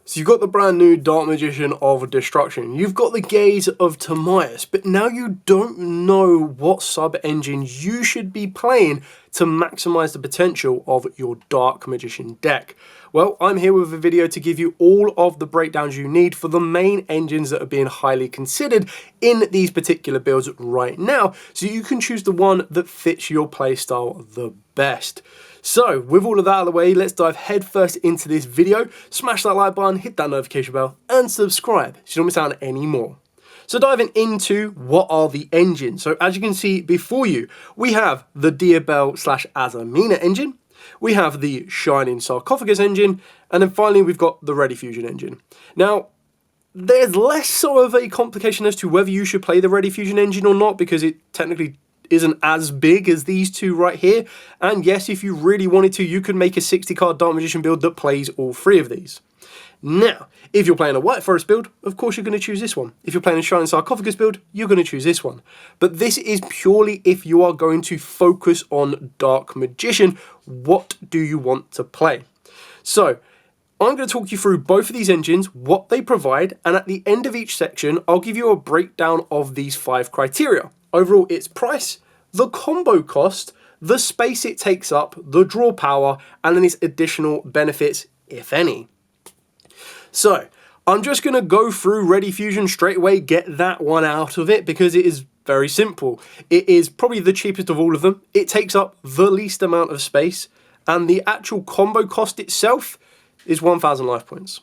So you've got the brand new Dark Magician of Destruction, you've got the Gaze of Timaeus, but now you don't know what sub-engine you should be playing to maximise the potential of your Dark Magician deck. Well, I'm here with a video to give you all of the breakdowns you need for the main engines that are being highly considered in these particular builds right now, so you can choose the one that fits your playstyle the best. So, with all of that out of the way, let's dive headfirst into this video. Smash that like button, hit that notification bell, and subscribe so you don't miss out on any more. So diving into what are the engines. So as you can see before you, we have the Diabell/Azamina engine, we have the Shining Sarcophagus engine, and then finally we've got the Ready Fusion engine. Now, there's less sort of a complication as to whether you should play the Ready Fusion engine or not, because it technically isn't as big as these two right here. And yes, if you really wanted to, you could make a 60 card Dark Magician build that plays all three of these. Now, if you're playing a White Forest build, of course you're going to choose this one. If you're playing a Shining Sarcophagus build, you're going to choose this one. But this is purely if you are going to focus on Dark Magician. What do you want to play? So, I'm going to talk you through both of these engines, what they provide, and at the end of each section, I'll give you a breakdown of these 5 criteria. Overall, its price, the combo cost, the space it takes up, the draw power, and then its additional benefits, if any. So, I'm just going to go through Ready Fusion straight away, get that one out of it, because it is very simple. It is probably the cheapest of all of them. It takes up the least amount of space, and the actual combo cost itself is 1,000 life points.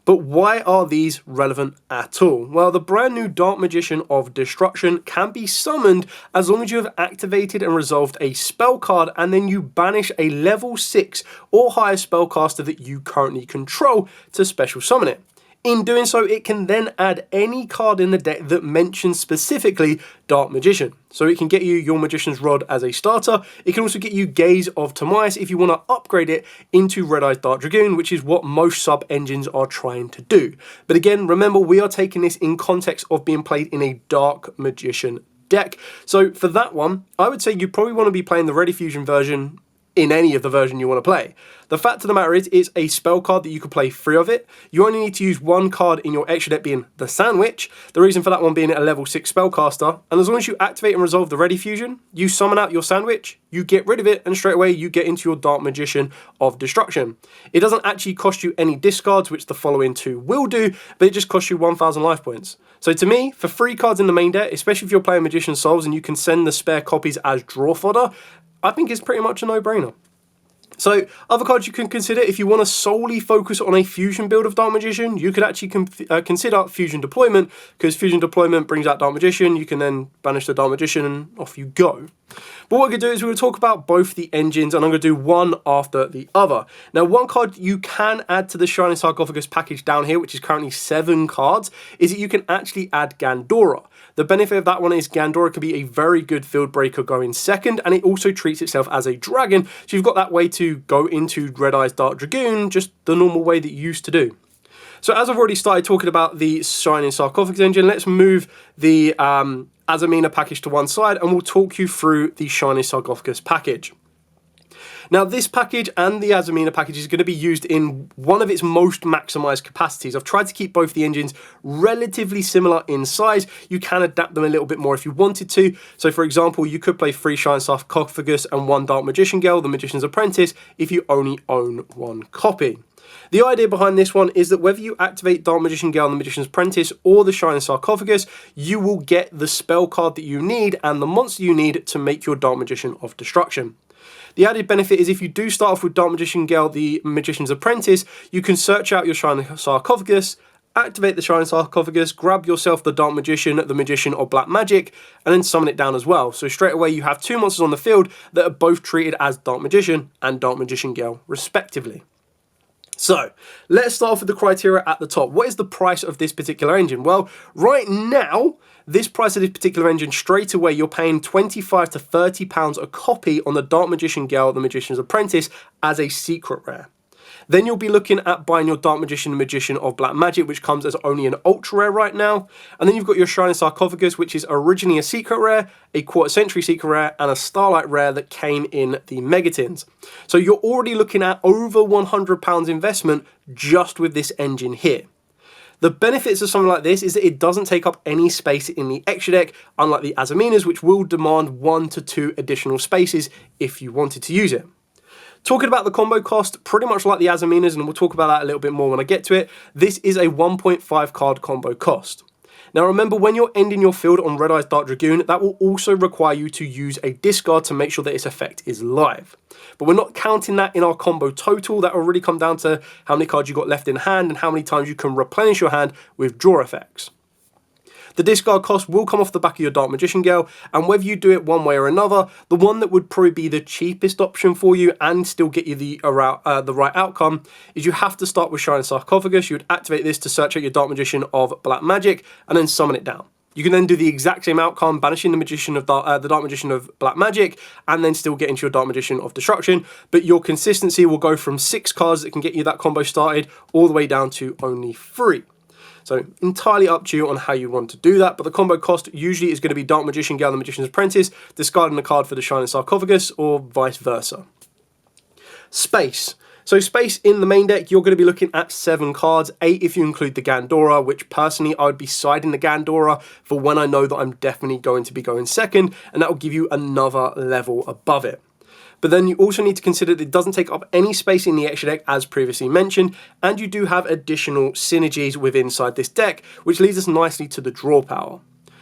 But why are these relevant at all? Well, the brand new Dark Magician of Destruction can be summoned as long as you have activated and resolved a spell card, and then you banish a level 6 or higher spellcaster that you currently control to special summon it. In doing so, it can then add any card in the deck that mentions specifically Dark Magician. So it can get you your Magician's Rod as a starter. It can also get you Gaze of Timaeus if you want to upgrade it into Red Eyes Dark Dragoon, which is what most sub-engines are trying to do. But again, remember, we are taking this in context of being played in a Dark Magician deck. So for that one, I would say you probably want to be playing the Ready Fusion version in any of the version you want to play. The fact of the matter is, it's a spell card that you could play 3 of it. You only need to use 1 card in your extra deck, being the Sandwich. The reason for that one being a level 6 spellcaster. And as long as you activate and resolve the Ready Fusion, you summon out your Sandwich, you get rid of it, and straight away you get into your Dark Magician of Destruction. It doesn't actually cost you any discards, which the following 2 will do, but it just costs you 1,000 life points. So to me, for 3 cards in the main deck, especially if you're playing Magician Souls and you can send the spare copies as draw fodder, I think it's pretty much a no-brainer. So, other cards you can consider if you want to solely focus on a fusion build of Dark Magician, you could actually consider Fusion Deployment, because Fusion Deployment brings out Dark Magician, you can then banish the Dark Magician and off you go. But what we're going to do is we're going to talk about both the engines, and I'm going to do one after the other. Now, one card you can add to the Shining Sarcophagus package down here, which is currently 7 cards, is that you can actually add Gandora. The benefit of that one is Gandora can be a very good field breaker going second, and it also treats itself as a dragon, so you've got that way to go into Red Eyes Dark Dragoon just the normal way that you used to do. So as I've already started talking about the Shining Sarcophagus engine, let's move the Azamina package to one side, and we'll talk you through the Shining Sarcophagus package. Now, this package and the Azamina package is going to be used in one of its most maximized capacities. I've tried to keep both the engines relatively similar in size. You can adapt them a little bit more if you wanted to. So, for example, you could play 3 Shining Sarcophagus and 1 Dark Magician Girl, the Magician's Apprentice, if you only own 1 copy. The idea behind this one is that whether you activate Dark Magician Girl and the Magician's Apprentice or the Shining Sarcophagus, you will get the spell card that you need and the monster you need to make your Dark Magician of Destruction. The added benefit is if you do start off with Dark Magician Girl, the Magician's Apprentice, you can search out your Shining Sarcophagus, activate the Shining Sarcophagus, grab yourself the Dark Magician, the Magician or Black Magic, and then summon it down as well. So straight away you have 2 monsters on the field that are both treated as Dark Magician and Dark Magician Girl respectively. So, let's start off with the criteria at the top. What is the price of this particular engine? Well, right now, this price of this particular engine, straight away, you're paying £25 to £30 a copy on the Dark Magician Girl, the Magician's Apprentice, as a secret rare. Then you'll be looking at buying your Dark Magician and Magician of Black Magic, which comes as only an ultra rare right now. And then you've got your Shining Sarcophagus, which is originally a secret rare, a quarter century secret rare, and a Starlight rare that came in the Megatins. So you're already looking at over £100 investment just with this engine here. The benefits of something like this is that it doesn't take up any space in the extra deck, unlike the Azaminas, which will demand 1 to 2 additional spaces if you wanted to use it. Talking about the combo cost, pretty much like the Azaminas, and we'll talk about that a little bit more when I get to it, this is a 1.5 card combo cost. Now remember, when you're ending your field on Red Eyes Dark Dragoon, that will also require you to use a discard to make sure that its effect is live. But we're not counting that in our combo total. That will really come down to how many cards you got left in hand and how many times you can replenish your hand with draw effects. The discard cost will come off the back of your Dark Magician Girl, and whether you do it one way or another, the one that would probably be the cheapest option for you and still get you the right outcome is you have to start with Shining Sarcophagus. You would activate this to search out your Dark Magician of Black Magic and then summon it down. You can then do the exact same outcome, banishing the Dark Magician of Black Magic, and then still get into your Dark Magician of Destruction, but your consistency will go from 6 cards that can get you that combo started all the way down to only 3. So entirely up to you on how you want to do that, but the combo cost usually is going to be Dark Magician Girl and Magician's Apprentice, discarding a card for the Shining Sarcophagus, or vice versa. Space. So space in the main deck, you're going to be looking at 7 cards, 8 if you include the Gandora, which personally I would be siding the Gandora for when I know that I'm definitely going to be going second, and that will give you another level above it. But then you also need to consider that it doesn't take up any space in the extra deck as previously mentioned, and you do have additional synergies within inside this deck, which leads us nicely to the draw power.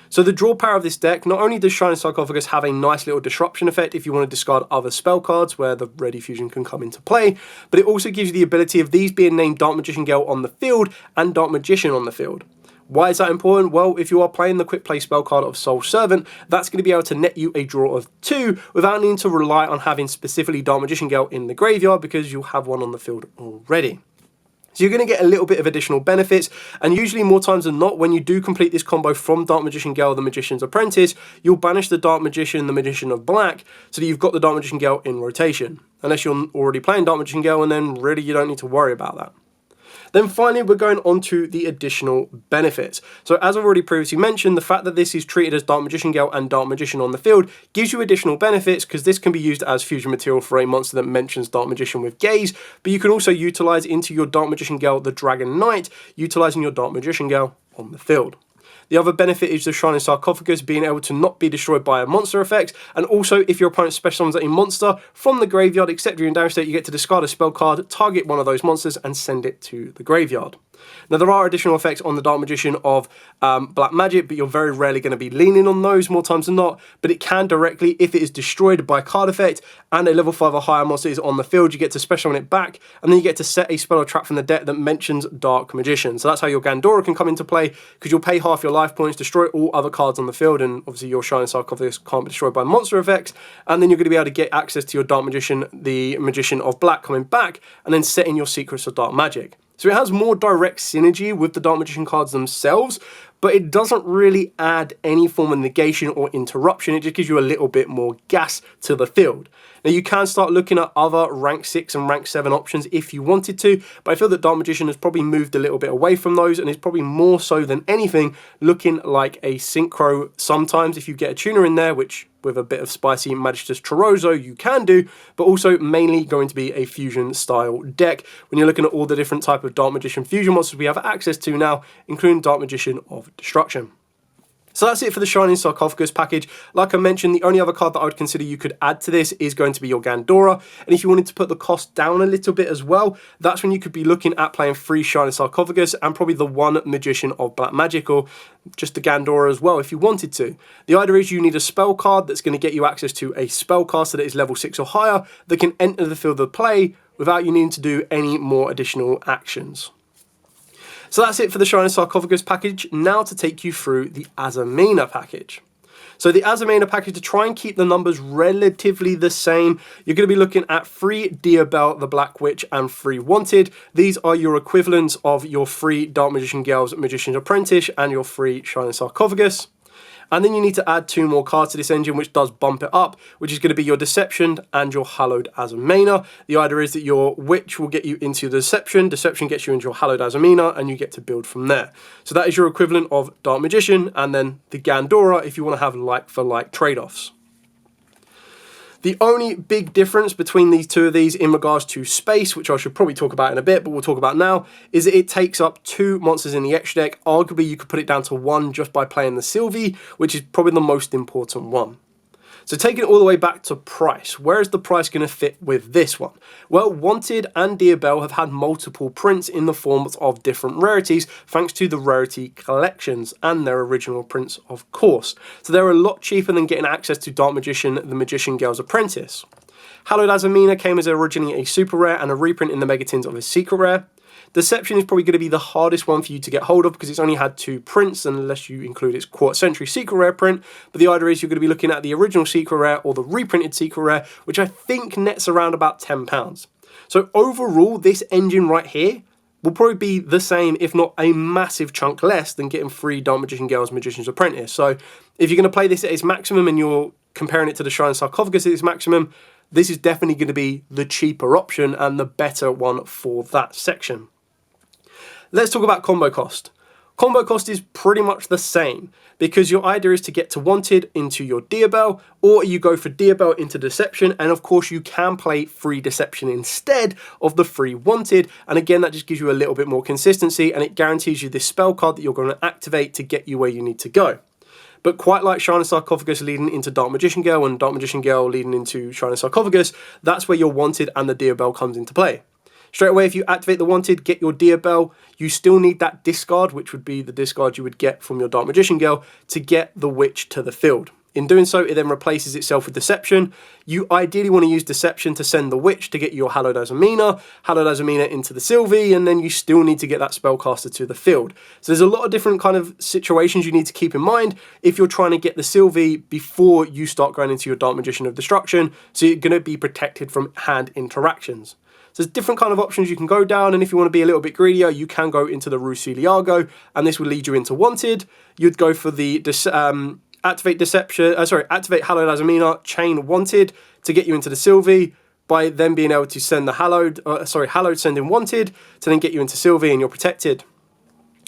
So the draw power of this deck, not only does Shining Sarcophagus have a nice little disruption effect if you want to discard other spell cards where the Ready Fusion can come into play, but it also gives you the ability of these being named Dark Magician Girl on the field and Dark Magician on the field. Why is that important? Well, if you are playing the quick play spell card of Soul Servant, that's going to be able to net you a draw of 2 without needing to rely on having specifically Dark Magician Girl in the graveyard because you'll have one on the field already. So you're going to get a little bit of additional benefits, and usually more times than not, when you do complete this combo from Dark Magician Girl, the Magician's Apprentice, you'll banish the Dark Magician, the Magician of Black, so that you've got the Dark Magician Girl in rotation. Unless you're already playing Dark Magician Girl, and then really you don't need to worry about that. Then finally, we're going on to the additional benefits. So as I've already previously mentioned, the fact that this is treated as Dark Magician Girl and Dark Magician on the field gives you additional benefits because this can be used as fusion material for a monster that mentions Dark Magician with Gaze, but you can also utilize into your Dark Magician Girl the Dragon Knight, utilizing your Dark Magician Girl on the field. The other benefit is the Shining Sarcophagus being able to not be destroyed by a monster effect, and also if your opponent special summons a monster from the graveyard, except you're in damage state, you get to discard a spell card, target one of those monsters, and send it to the graveyard. Now there are additional effects on the Dark Magician of Black Magic, but you're very rarely going to be leaning on those more times than not, but it can directly, if it is destroyed by card effect and a level 5 or higher monster is on the field, you get to special summon it back, and then you get to set a spell or trap from the deck that mentions Dark Magician. So that's how your Gandora can come into play, because you'll pay half your life points, destroy all other cards on the field, and obviously your Shining Sarcophagus can't be destroyed by monster effects, and then you're going to be able to get access to your Dark Magician, the Magician of Black coming back, and then set in your Secrets of Dark Magic. So it has more direct synergy with the Dark Magician cards themselves, but it doesn't really add any form of negation or interruption. It just gives you a little bit more gas to the field. Now you can start looking at other rank 6 and rank 7 options if you wanted to, but I feel that Dark Magician has probably moved a little bit away from those and is probably more so than anything looking like a synchro sometimes if you get a tuner in there, which with a bit of spicy Magister's Chorozo you can do, but also mainly going to be a fusion style deck when you're looking at all the different type of Dark Magician fusion monsters we have access to now, including Dark Magician of Destruction. So that's it for the Shining Sarcophagus package. Like I mentioned, the only other card that I would consider you could add to this is going to be your Gandora. And if you wanted to put the cost down a little bit as well, that's when you could be looking at playing 3 Shining Sarcophagus and probably the 1 Magician of Black Magic, or just the Gandora as well if you wanted to. The idea is you need a spell card that's going to get you access to a spellcaster that is level 6 or higher that can enter the field of play without you needing to do any more additional actions. So that's it for the Shining Sarcophagus package. Now to take you through the Azamina package. So the Azamina package, to try and keep the numbers relatively the same, you're going to be looking at 3 Diabel the Black Witch and 3 Wanted. These are your equivalents of your 3 Dark Magician Girls, Magician's Apprentice, and your 3 Shining Sarcophagus. And then you need to add 2 more cards to this engine, which does bump it up, which is going to be your Deception and your Hallowed Azamina. The idea is that your Witch will get you into the Deception, Deception gets you into your Hallowed Azamina, and you get to build from there. So that is your equivalent of Dark Magician, and then the Gandora if you want to have like-for-like trade-offs. The only big difference between these two of these in regards to space, which I should probably talk about in a bit, but we'll talk about now, is that it takes up 2 monsters in the extra deck. Arguably, you could put it down to 1 just by playing the Sylvie, which is probably the most important one. So taking it all the way back to price, where is the price going to fit with this one? Well, Wanted and Diabelle have had multiple prints in the forms of different rarities, thanks to the rarity collections and their original prints, of course. So they're a lot cheaper than getting access to Dark Magician, the Magician Girl's Apprentice. Hallowed Azamina came as originally a super rare and a reprint in the Megatins of a secret rare. Deception is probably going to be the hardest one for you to get hold of because it's only had 2 prints unless you include its Quarter Century Secret Rare print. But the idea is you're going to be looking at the original Secret Rare or the reprinted Secret Rare, which I think nets around about £10. So overall, this engine right here will probably be the same, if not a massive chunk less than getting 3 Dark Magician Girls Magician's Apprentice. So if you're going to play this at its maximum and you're comparing it to the Shining Sarcophagus at its maximum, this is definitely going to be the cheaper option and the better one for that section. Let's talk about combo cost. Combo cost is pretty much the same because your idea is to get to Wanted into your Diabelle, or you go for Diabelle into Deception, and of course you can play free Deception instead of the free Wanted, and again that just gives you a little bit more consistency and it guarantees you this spell card that you're going to activate to get you where you need to go. But quite like Shining Sarcophagus leading into Dark Magician Girl and Dark Magician Girl leading into Shining Sarcophagus, that's where your Wanted and the Diabelle comes into play. Straight away, if you activate the Wanted, get your Diabelle, you still need that discard, which would be the discard you would get from your Dark Magician Girl, to get the Witch to the field. In doing so, it then replaces itself with Deception. You ideally want to use Deception to send the Witch to get your Hallowed Azamina into the Sylvie, and then you still need to get that Spellcaster to the field. So there's a lot of different kind of situations you need to keep in mind if you're trying to get the Sylvie before you start going into your Dark Magician of Destruction, so you're going to be protected from hand interactions. So there's different kind of options you can go down, and if you want to be a little bit greedier, you can go into the Rusiliago, and this will lead you into Wanted. You'd go for the activate Hallowed Azamina, chain Wanted to get you into the Sylvie, by then being able to send the Hallowed sending Wanted to then get you into Sylvie and you're protected.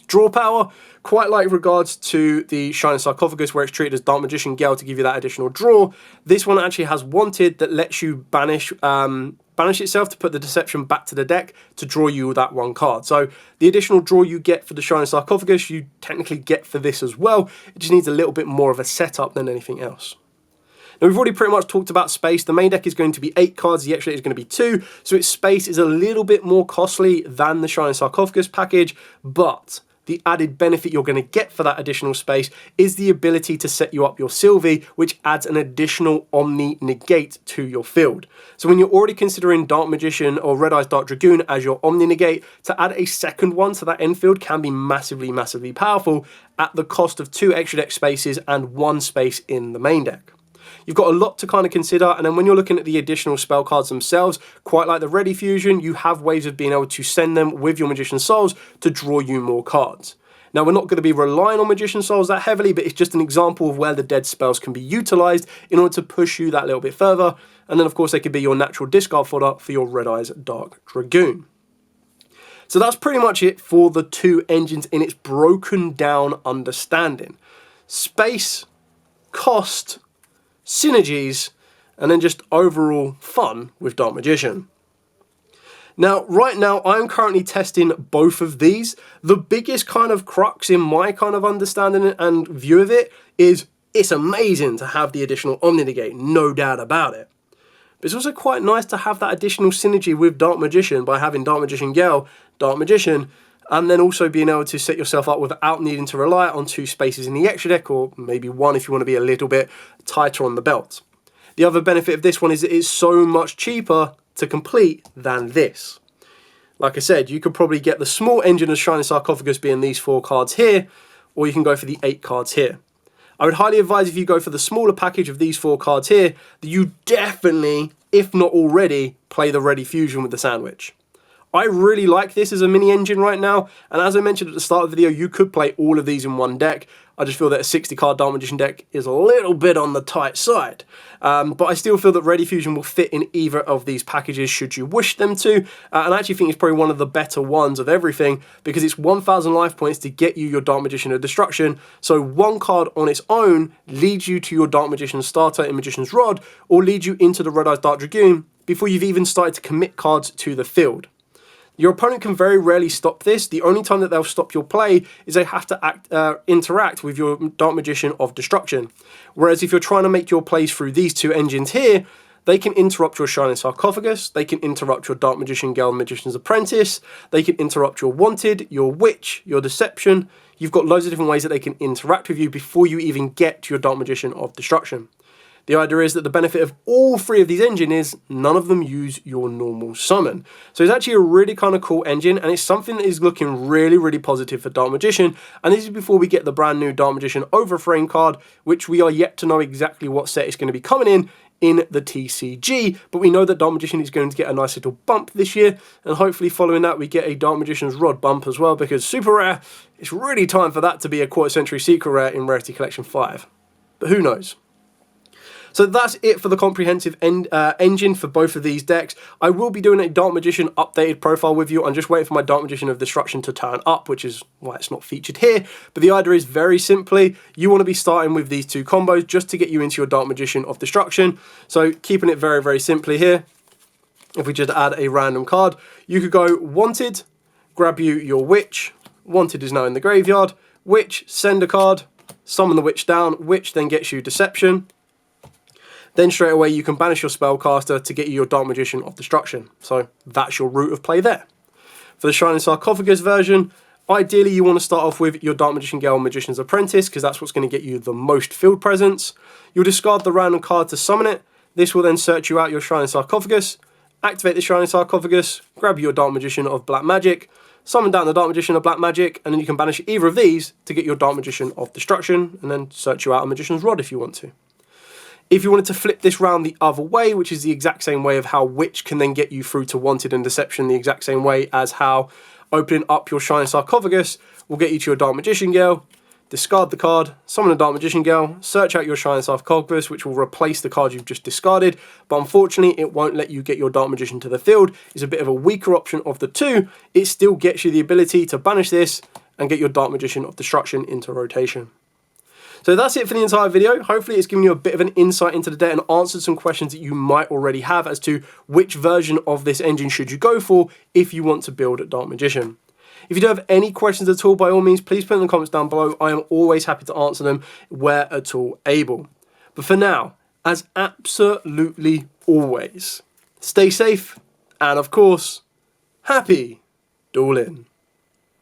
Draw power, quite like regards to the Shining Sarcophagus where it's treated as Dark Magician Girl to give you that additional draw. This one actually has Wanted that lets you banish itself to put the Deception back to the deck to draw you that 1 card. So the additional draw you get for the Shining Sarcophagus, you technically get for this as well. It just needs a little bit more of a setup than anything else. Now we've already pretty much talked about space. The main deck is going to be 8 cards, the extra deck is going to be 2, so its space is a little bit more costly than the Shining Sarcophagus package, but the added benefit you're going to get for that additional space is the ability to set you up your Sylvie, which adds an additional Omni Negate to your field. So when you're already considering Dark Magician or Red Eyes Dark Dragoon as your Omni Negate, to add a second one to that end field can be massively, massively powerful at the cost of 2 extra deck spaces and 1 space in the main deck. You've got a lot to kind of consider, and then when you're looking at the additional spell cards themselves, quite like the Ready Fusion, you have ways of being able to send them with your Magician Souls to draw you more cards. Now, we're not going to be relying on Magician Souls that heavily, but it's just an example of where the dead spells can be utilised in order to push you that little bit further, and then of course they could be your natural discard fodder for your Red Eyes Dark Dragoon. So that's pretty much it for the 2 engines in its broken down understanding. Space, cost, synergies, and then just overall fun with Dark Magician. Now, right now, I'm currently testing both of these. The biggest kind of crux in my kind of understanding and view of it is it's amazing to have the additional Omni Negate, no doubt about it. But it's also quite nice to have that additional synergy with Dark Magician by having Dark Magician Girl, Dark Magician, and then also being able to set yourself up without needing to rely on 2 spaces in the extra deck, or maybe 1 if you want to be a little bit tighter on the belt. The other benefit of this one is that it's so much cheaper to complete than this. Like I said, you could probably get the small engine of Shining Sarcophagus being these 4 cards here, or you can go for the 8 cards here. I would highly advise if you go for the smaller package of these 4 cards here, that you definitely, if not already, play the Ready Fusion with the Sandwich. I really like this as a mini engine right now, and as I mentioned at the start of the video, you could play all of these in one deck. I just feel that a 60 card Dark Magician deck is a little bit on the tight side. But I still feel that Ready Fusion will fit in either of these packages should you wish them to. And I actually think it's probably one of the better ones of everything because it's 1,000 life points to get you your Dark Magician of Destruction. So one card on its own leads you to your Dark Magician starter in Magician's Rod or leads you into the Red Eyes Dark Dragoon before you've even started to commit cards to the field. Your opponent can very rarely stop this. The only time that they'll stop your play is they have to interact with your Dark Magician of Destruction. Whereas if you're trying to make your plays through these two engines here, they can interrupt your Shining Sarcophagus, they can interrupt your Dark Magician Girl and Magician's Apprentice, they can interrupt your Wanted, your Witch, your Deception. You've got loads of different ways that they can interact with you before you even get to your Dark Magician of Destruction. The idea is that the benefit of all three of these engines is none of them use your normal summon. So it's actually a really kind of cool engine, and it's something that is looking really, really positive for Dark Magician. And this is before we get the brand new Dark Magician Overframe card, which we are yet to know exactly what set it's going to be coming in the TCG. But we know that Dark Magician is going to get a nice little bump this year, and hopefully following that we get a Dark Magician's Rod bump as well, because super rare, it's really time for that to be a quarter century secret rare in Rarity Collection 5. But who knows? So that's it for the comprehensive engine for both of these decks. I will be doing a Dark Magician updated profile with you. I'm just waiting for my Dark Magician of Destruction to turn up, which is why it's not featured here. But the idea is very simply, you want to be starting with these two combos just to get you into your Dark Magician of Destruction. So keeping it very, very simply here, if we just add a random card, you could go Wanted, grab you your Witch. Wanted is now in the graveyard. Witch, send a card, summon the Witch down. Witch then gets you Deception. Then straight away you can banish your Spellcaster to get you your Dark Magician of Destruction. So that's your route of play there. For the Shining Sarcophagus version, ideally you want to start off with your Dark Magician Girl and Magician's Apprentice because that's what's going to get you the most field presence. You'll discard the random card to summon it. This will then search you out your Shining Sarcophagus, activate the Shining Sarcophagus, grab your Dark Magician of Black Magic, summon down the Dark Magician of Black Magic, and then you can banish either of these to get your Dark Magician of Destruction and then search you out a Magician's Rod if you want to. If you wanted to flip this round the other way, which is the exact same way of how Witch can then get you through to Wanted and Deception, the exact same way as how opening up your Shining Sarcophagus will get you to your Dark Magician Girl, discard the card, summon a Dark Magician Girl, search out your Shining Sarcophagus, which will replace the card you've just discarded, but unfortunately it won't let you get your Dark Magician to the field. It's a bit of a weaker option of the two. It still gets you the ability to banish this and get your Dark Magician of Destruction into rotation. So that's it for the entire video. Hopefully it's given you a bit of an insight into the deck and answered some questions that you might already have as to which version of this engine should you go for if you want to build a Dark Magician. If you do have any questions at all, by all means, please put them in the comments down below. I am always happy to answer them where at all able. But for now, as absolutely always, stay safe and of course, happy dueling.